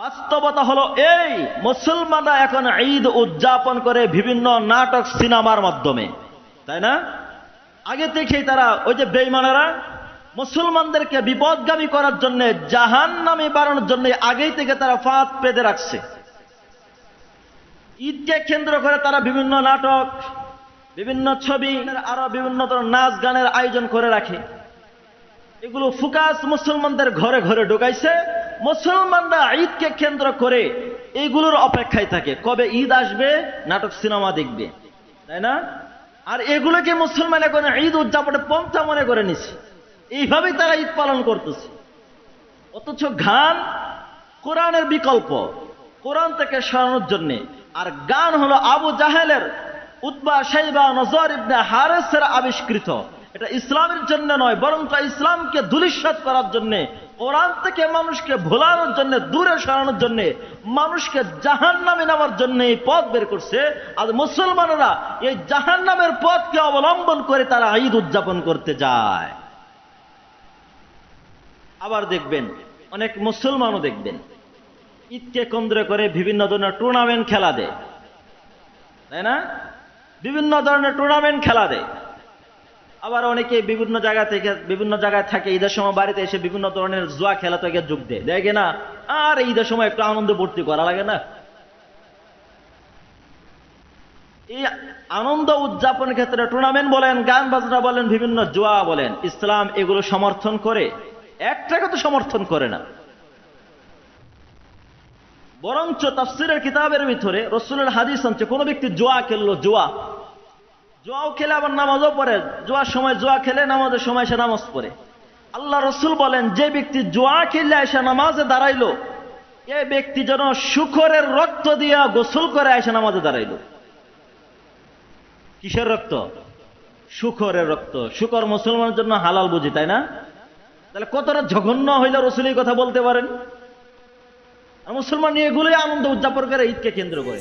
বাস্তবতা হলো এই, মুসলমানরা এখন ঈদ উদযাপন করে বিভিন্ন নাটক সিনেমার মাধ্যমে, তাই না? আগে থেকেই তারা ওই যে বেঈমানেরা মুসলমানদেরকে বিপদগামী করার জন্য, জাহান্নামী বানানোর জন্য আগেই থেকে তারা ফাঁদ পেতে রাখছে। ঈদকে কেন্দ্র করে তারা বিভিন্ন নাটক, বিভিন্ন ছবি, আরো বিভিন্ন ধরনের নাচ গানের আয়োজন করে রাখে। এগুলো ফোকাস মুসলমানদের ঘরে ঘরে ঢুকাইছে। মুসলমানরা ঈদকে কেন্দ্র করে এইগুলোর অপেক্ষায় থাকে, কবে ঈদ আসবে, নাটক সিনেমা দেখবে, তাই না? আর এগুলোকে মুসলমান এখন ঈদ উদযাপনে পন্থা মনে করে নিছে, এইভাবেই তারা ঈদ পালন করতেছে। অথচ গান কোরআনের বিকল্প, কোরআন থেকে সরানোর জন্য। আর গান হলো আবু জাহেলের, উতবা, শাইবা, নজর ইবনে হারেসের আবিষ্কৃত। এটা ইসলামের জন্য নয়, বরং ইসলামকে ধূলিসাৎ করার জন্য, কোরআন থেকে মানুষকে ভোলানোর জন্য, দূরে সরানোর জন্য, মানুষকে জাহান্নামে নেওয়ার জন্য এই পথ বের করছে। আর মুসলমানরা এই জাহান্নামের পথকে অবলম্বন করে তারা ঈদ উদযাপন করতে যায়। আবার দেখবেন অনেক মুসলমানও দেখবেন ঈদকে কেন্দ্র করে বিভিন্ন ধরনের টুর্নামেন্ট খেলা দেয়, তাই না? বিভিন্ন ধরনের টুর্নামেন্ট খেলা দেয়। আবার অনেকে বিভিন্ন জায়গায় থাকে, ঈদের সময় বাড়িতে এসে বিভিন্ন ধরনের জুয়া খেলা থেকে যোগ দেয়, দেখে না? আর ঈদের সময় একটু আনন্দ ভর্তি করা লাগে না? এই আনন্দ উদযাপনের ক্ষেত্রে টুর্নামেন্ট বলেন, গান বাজনা বলেন, বিভিন্ন জুয়া বলেন, ইসলাম এগুলো সমর্থন করে? একটাকে তো সমর্থন করে না। বরঞ্চ তাফসীরের কিতাবের ভিতরে রাসূলের হাদিস আছে, কোন ব্যক্তি জুয়া খেললো, জুয়াও খেলে আবার নামাজও পড়ে, জুয়ার সময় জুয়া খেলে, নামাজের সময় সে নামাজ পড়ে। আল্লাহ রসুল বলেন, যে ব্যক্তি জুয়া খেললে এসে নামাজে দাঁড়াইলো, এ ব্যক্তি যেন শুকরের রক্ত দিয়া গোসল করে এসে নামাজে দাঁড়াইলো। কিসের রক্ত? শুকরের রক্ত। শুকর মুসলমানের জন্য হালাল বুঝি, তাই না? তাহলে কতটা জঘন্য হইলে রসুল এই কথা বলতে পারেন? মুসলমান এগুলোই আনন্দ উদযাপন করে ঈদকে কেন্দ্র করে।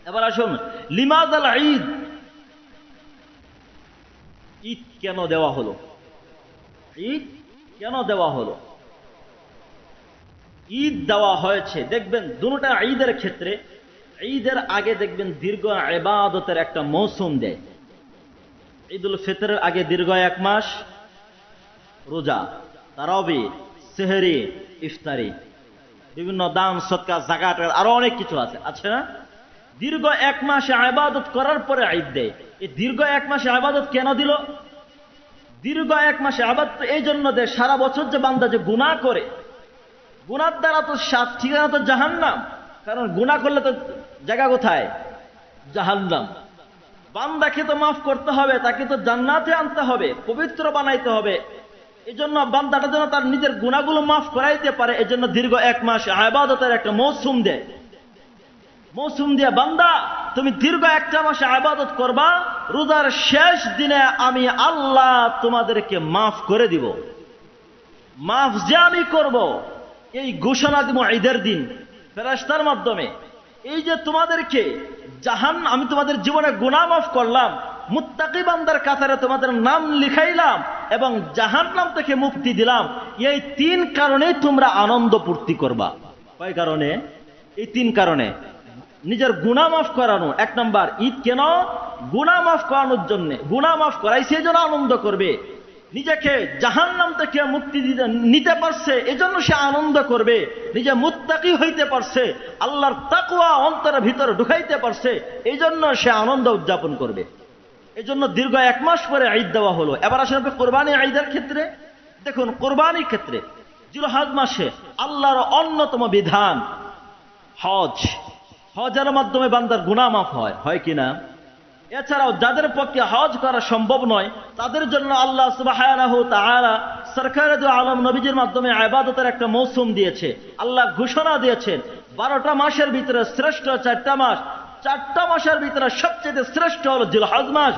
এবার আসুন, লিমাযাল ঈদ, ঈদ কেন দেওয়া হলো? ঈদ কেন দেওয়া হলো? ঈদ দেওয়া হয়েছে, দেখবেন দুটোটা ঈদের ক্ষেত্রে, ঈদের আগে দেখবেন দীর্ঘ ইবাদতের একটা মৌসুম দেয়। ঈদুল ফিতরের আগে দীর্ঘ 1 মাস রোজা, তারাবি, সেহরি, ইফতারি, বিভিন্ন দান, সদকা, যাকাত, আরো অনেক কিছু আছে না? দীর্ঘ 1 মাস ইবাদত করার পরে ঈদ দেয়। এই দীর্ঘ 1 মাস ইবাদত কেন দিল? দীর্ঘ 1 মাস ইবাদত এই জন্য দেয়, সারা বছর যে বান্দা যে গুনাহ করে, গুনার দ্বারা তো ঠিকানা তো জাহান্নাম। কারণ গুনাহ করলে তো জায়গা কোথায়? জাহান্নাম। বান্দাকে তো মাফ করতে হবে, তাকে তো জান্নাতে আনতে হবে, পবিত্র বানাইতে হবে। এই জন্য বান্দাটা যেন তার নিজের গুনাহগুলো মাফ করাইতে পারে, এই জন্য দীর্ঘ 1 মাস ইবাদতের একটা মৌসুম দেয়। মৌসুম দিয়ে, বান্দা তুমি দীর্ঘ 1 মাস ইবাদত করবা, রোজার শেষ দিনে আমি আল্লাহ তোমাদেরকে মাফ করে দিব। মাফ যে আমি করব, এই ঘোষণা দিব ঈদের দিন ফেরেশতার মাধ্যমে। এই যে তোমাদেরকে আমি তোমাদের জীবনে গুনাহ মাফ করলাম, মুত্তাকি বান্দার কাতারে তোমাদের নাম লিখাইলাম, এবং জাহান্নাম থেকে মুক্তি দিলাম, এই 3 কারণেই তোমরা আনন্দ পূর্তি করবা। কয় কারণে? এই 3 কারণে। নিজের গুনাহ মাফ করানো 1 নাম্বার। ঈদ কেন? গুনাহ মাফ করানোর জন্য। গুনাহ মাফ করাই সেই জন্য আনন্দ করবে। নিজেকে জাহান্নাম থেকে মুক্তি নিতে পারছে, এজন্য সে আনন্দ করবে। নিজে মুত্তাকি হইতে পারছে, আল্লাহর তাকওয়া অন্তরের ভিতরে ঢুকাইতে পারছে, এই জন্য সে আনন্দ উদযাপন করবে। এই জন্য দীর্ঘ 1 মাস পরে ঈদ দেওয়া হলো। এবার আসেন কোরবানি ঈদের ক্ষেত্রে। দেখুন, কোরবানির ক্ষেত্রে জিলহজ মাসে আল্লাহর অন্যতম বিধান হজ। হজের মাধ্যমে বান্দার গুনাহ মাফ হয় কিনা? এছাড়াও যাদের পক্ষে হজ করা সম্ভব নয়, তাদের জন্য আল্লাহ সুবহানাহু ওয়া তাআলা সরকারে দু আলম নবীজির মাধ্যমে ইবাদতের একটা মৌসুম দিয়েছে। আল্লাহ ঘোষণা দিয়েছেন 12টা মাসের ভিতরে শ্রেষ্ঠ 4টা মাস, 4টা মাসের ভিতরে সবচেয়ে শ্রেষ্ঠ হলো জিলহজ মাস।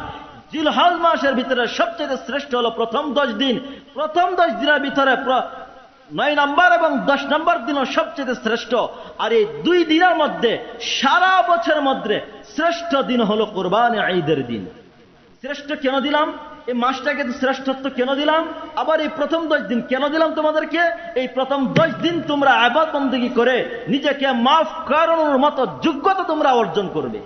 জিলহজ মাসের ভিতরে সবচেয়ে শ্রেষ্ঠ হলো প্রথম 10 দিন। প্রথম 10 দিনের ভিতরে 9 নম্বর এবং 10 নম্বর দিনও সবচেয়ে শ্রেষ্ঠ। আর এই 2 দিনের মধ্যে সারা বছরের মধ্যে শ্রেষ্ঠ দিন হলো কোরবানি ঈদের দিন। শ্রেষ্ঠ কেন দিলাম? এই মাসটাকে শ্রেষ্ঠত্ব কেন দিলাম? আবার এই প্রথম 10 দিন কেন দিলাম তোমাদেরকে? এই প্রথম 10 দিন তোমরা ইবাদত বন্দেগী করে নিজেকে মাফ করানোর মতো যোগ্যতা তোমরা অর্জন করবে।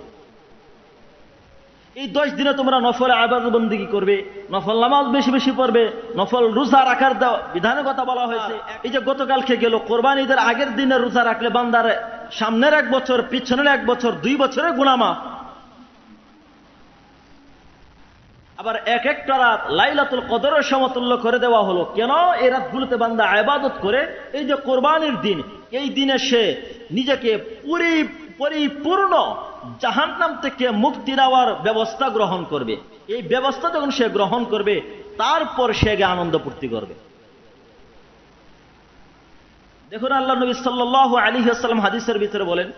এই 10 দিনে তোমরা নফল ইবাদত বন্দেগী করবে, নফল নামাজ বেশি বেশি পড়বে, নফল রোজা রাখার বিধানের কথা বলা হয়েছে। এই যে গতকালকে গেল কোরবানি ঈদের আগের দিনে রোজা রাখলে বান্দার সামনের 1 বছর, পিছনের 1 বছর, 2 বছরের গুনাহ মাফ। আবার একটা রাত লাইলাতুল কদরের সমতুল্য করে দেওয়া হলো। কেন? এই রাতগুলোতে বান্দা ইবাদত করে এই যে কোরবানির দিন, এই দিনে সে নিজেকে পরিপূর্ণ জাহান্নাম থেকে মুক্তি নেওয়ার ব্যবস্থা গ্রহণ করবে। এই ব্যবস্থা যখন সে গ্রহণ করবে, তারপর সে আনন্দ ফুর্তি করবে। দেখুন আল্লাহ নবী সাল্লাল্লাহু আলাইহি ওয়াসাল্লাম হাদিসের ভিতরে বলেন,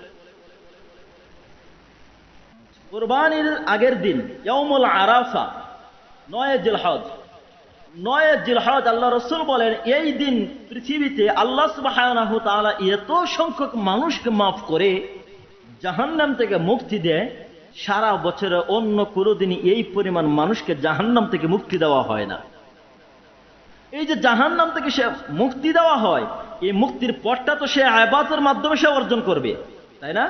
কুরবানির আগের দিন ইয়াউমুল আরাফা, 9 জিলহজ, 9 জিলহজ আল্লাহ রাসূল বলেন এই দিন পৃথিবীতে আল্লাহ সুবহানাহু ওয়া তাআলা এত সংখ্যক মানুষকে মাফ করে জাহান্নাম থেকে মুক্তি দেয়, সারা বছরে অন্য কোনো দিনই এই পরিমাণ মানুষকে জাহান্নাম থেকে মুক্তি দেওয়া হয় না। এই যে জাহান্নাম থেকে সে মুক্তি দেওয়া হয়, এই মুক্তির পথটা তো সে ইবাদতের মাধ্যমে সে অর্জন করবে, তাই না?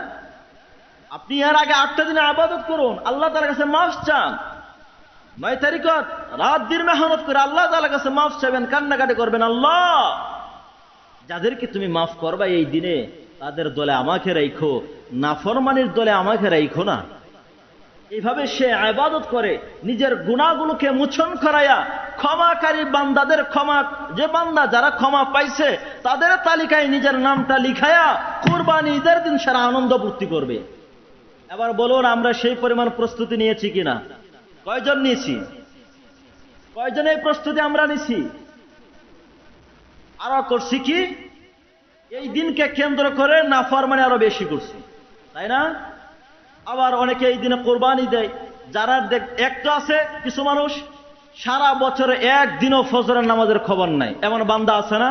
আপনি এর আগে 8টা দিনে ইবাদত করুন, আল্লাহ তাআলার কাছে মাফ চান। 9 তারিখ রাত দিন মেহনত করে আল্লাহ তাআলার কাছে মাফ চাইবেন, কান্নাকাটি করবেন, আল্লাহ যাদেরকে তুমি মাফ করবা এই দিনে তাদের দলে আমাকে রাখো, নাফরমানির দলে আমাকে রাখো না। এইভাবে সে ইবাদত করে নিজের গুনাহগুলোকে মোচন করায়া ক্ষমাকারী বান্দাদের ক্ষমা, যে বান্দা যারা ক্ষমা পাইছে তাদের তালিকায় নিজের নামটা লিখায়া কুরবানি ঈদের দিন সারা আনন্দ ফুর্তি করবে। এবার বলুন আমরা সেই পরিমাণ প্রস্তুতি নিয়েছি কিনা? কয়জন নিয়েছি? কয়জন এই প্রস্তুতি আমরা নিছি? আরো করছি কি? এই দিনকে কেন্দ্র করে নাফরমানি আরো বেশি করছি, তাই না? আবার অনেকে এই দিনে কোরবানি দেয়। যারা একটা আছে কিছু মানুষ সারা বছরে একদিনও ফজরের নামাজের খবর নাই, এমন বান্দা আছে না?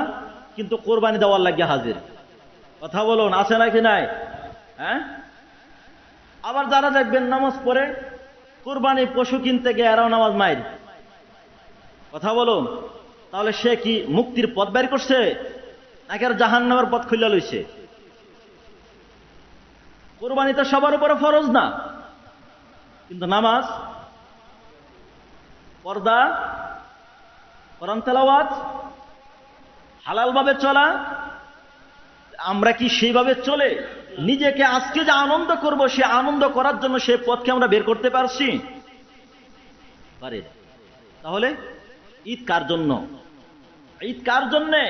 কিন্তু কোরবানি দেওয়ার লাগিয়ে হাজির। কথা বলুন, আছে নাকি নাই? হ্যাঁ। আবার যারা দেখবেন নামাজ পড়ে কোরবানি পশু কিনতে গিয়ে এরাও নামাজ মাইর। কথা বলুন, তাহলে সে কি মুক্তির পথ বের করছে নাকি আর জাহান্নামের পথ খুলে লইছে? কোরবানি তো সবার উপরে ফরজ না, কিন্তু নামাজ, পর্দা, কোরআন তেলাওয়াত, হালাল ভাবে চলা, আমরা কি সেইভাবে চলে নিজেকে আজকে যে আনন্দ করব সে আনন্দ করার জন্য সে পথকে আমরা বের করতে পারছি? পারে। তাহলে ঈদ কার জন্য? ঈদ কার জন্যে?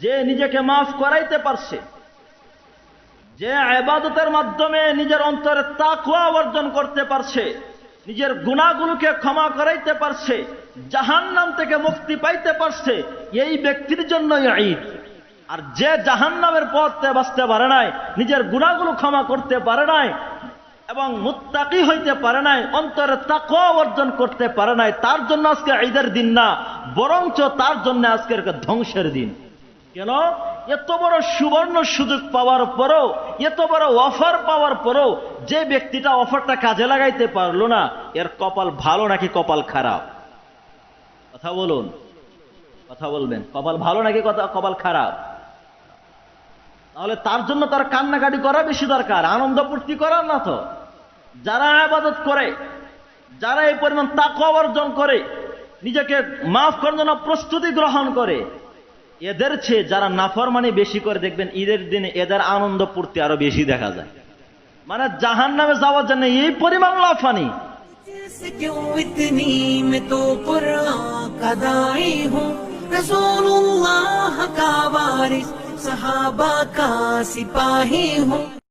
যে নিজেকে মাফ করাইতে পারছে, যে ইবাদতের মাধ্যমে নিজের অন্তরে তাকওয়া অর্জন করতে পারছে, নিজের গুনাহগুলোকে ক্ষমা করাইতে পারছে, জাহান্নাম থেকে মুক্তি পাইতে পারছে, এই ব্যক্তির জন্যই ঈদ। আর যে জাহান্নামের পথে বাঁচতে পারে নাই, নিজের গুনাহগুলো ক্ষমা করতে পারে নাই এবং মুত্তাকি হইতে পারে নাই, অন্তরে তাকওয়া অর্জন করতে পারে নাই, তার জন্য আজকে ঈদের দিন না, বরঞ্চ তার জন্য আজকের ধ্বংসের দিন। কেন? এত বড় সুবর্ণ সুযোগ পাওয়ার পরও, এত বড় অফার পাওয়ার পরও যে ব্যক্তিটা অফারটা কাজে লাগাইতে পারলো না, এর কপাল ভালো নাকি কপাল খারাপ? কথা বলুন, কথা বলবেন। কপাল ভালো নাকি কপাল খারাপ? তাহলে তার জন্য তার কান্নাকাটি করা বেশি দরকার, আনন্দ ফুর্তি করার না। তো যারা ইবাদত করে, যারা এই পরিমাণ তাকওয়া অর্জন করে, নিজেকে মাফ করার জন্য প্রস্তুতি গ্রহণ করে, এদের চেয়ে যারা নাফরমানি বেশি করে দেখবেন ঈদের দিনে এদের আনন্দ ফুর্তি আরো বেশি দেখা যায়। মানে জাহান্নামে যাওয়ার জন্য এই পরিমাণ লাফানি। रसूलुल्लाह का वारिस सहाबा का सिपाही हूँ।